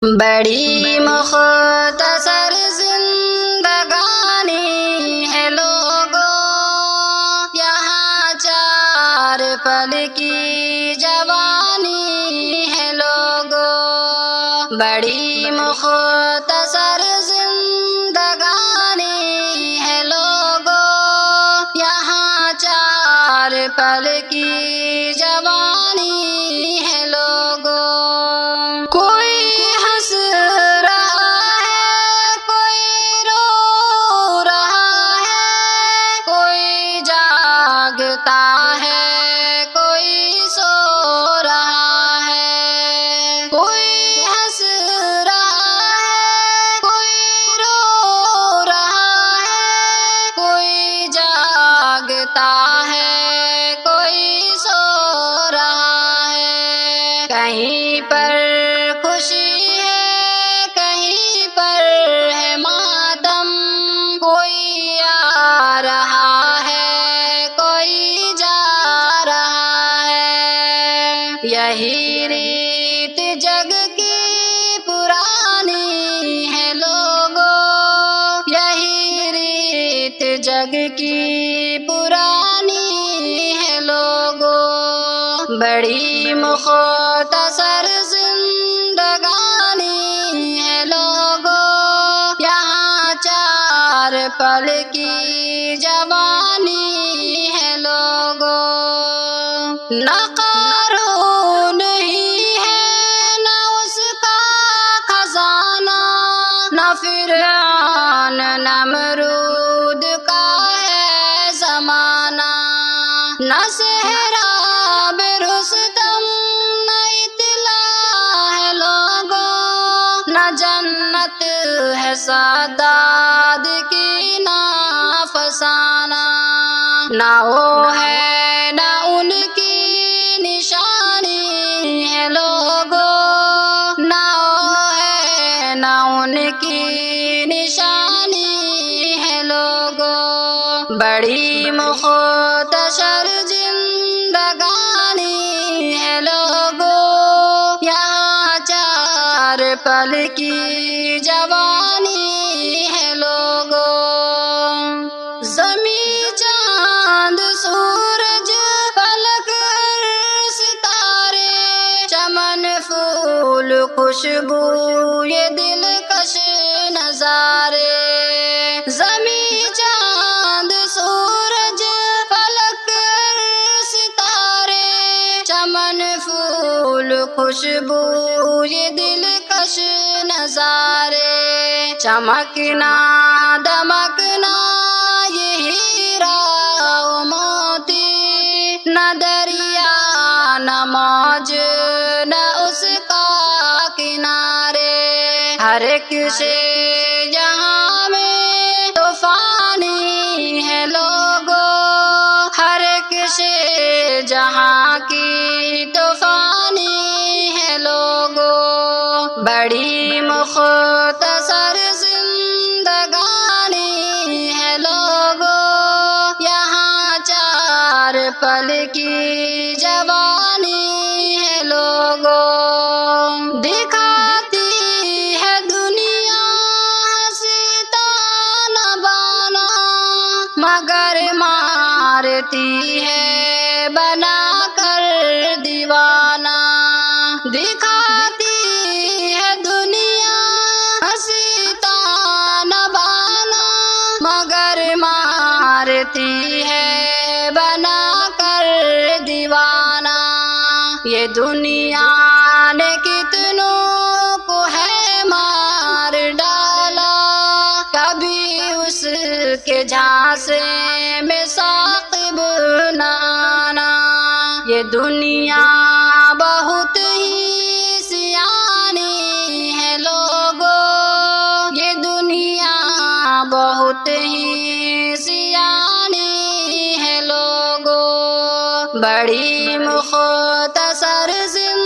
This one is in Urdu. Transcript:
بڑی مختصر زندگانی ہے لوگوں، یہاں 4 پل کی جوانی ہے لوگوں۔ بڑی مختصر زندگانی ہے لوگوں، یہاں 4 پل کی جوانی ہے لوگوں۔ کوئی ہنس رہا ہے، کوئی رو رہا ہے، کوئی جاگتا ہے، کوئی سو رہا ہے۔ کوئی ہنس رہا ہے، کوئی رو رہا ہے، کوئی جاگتا ہے، کوئی سو رہا ہے۔ کہیں پر خوشی ہے، کہیں پر ہے ماتم، کوئی آ رہا ہے، کوئی جا رہا ہے۔ یہی ریت جگ کی پرانی ہے لوگوں، یہی ریت جگ کی پرانی ہے لوگوں۔ بڑی مختصر زندگانی ہے لوگوں، یہاں 4 پل کی جوانی ہے لوگوں۔ نہ قارون ہی ہے، نہ اس کا خزانہ، نہ فرعون نمرود کا ہے زمانہ۔ نہ سہراب رستم، نہ اطلاع ہے لوگوں، نہ جنت ہے سعداد کی، نہ افسانہ۔ نہ وہ ہے نہ ان کی نشانی ہے لوگوں، نہ وہ ہے نہ ان کی نشانی ہے لوگوں۔ بڑی مختصر زندگانی ہے لوگوں، یہاں 4 پل کی جوانی ہے لوگوں۔ زمیں چاند سورج فلک ستارے، چمن پھول خوشبو یہ دلکش نظارے۔ زمیں چاند سورج فلک ستارے، چمن پھول خوشبو یہ دلکش نظارے۔ چمکنا دمکنا یہ ہیرا و موتی، نہ دریا نہ موج نہ اس کا کنارے۔ ہر ایک شے جہاں میں طوفانی ہے لوگوں، ہر ایک شے جہاں کی طوفانی ہے لوگوں۔ بڑی مختصر زندگانی ہے لوگوں، یہاں 4 پل کی جوانی ہے لوگوں۔ دکھاتی ہے دنیا ہنسی تانا بانا، مگر مارتی ہے بنا کر دیوانہ۔ دکھاتی ہے دنیا ہنسی تانا بانا، مگر مارتی ہے بنا کر دیوانہ۔ یہ دنیا نے کتنوں کو ہے مار ڈالا، کبھی اس کے جھانسے میں ثاقب نہ آنا۔ یہ دنیا بہت ہی سیانی ہے لوگوں، یہ دنیا بہت ہی سیانی ہے لوگوں۔ بڑی مختصر زندگانی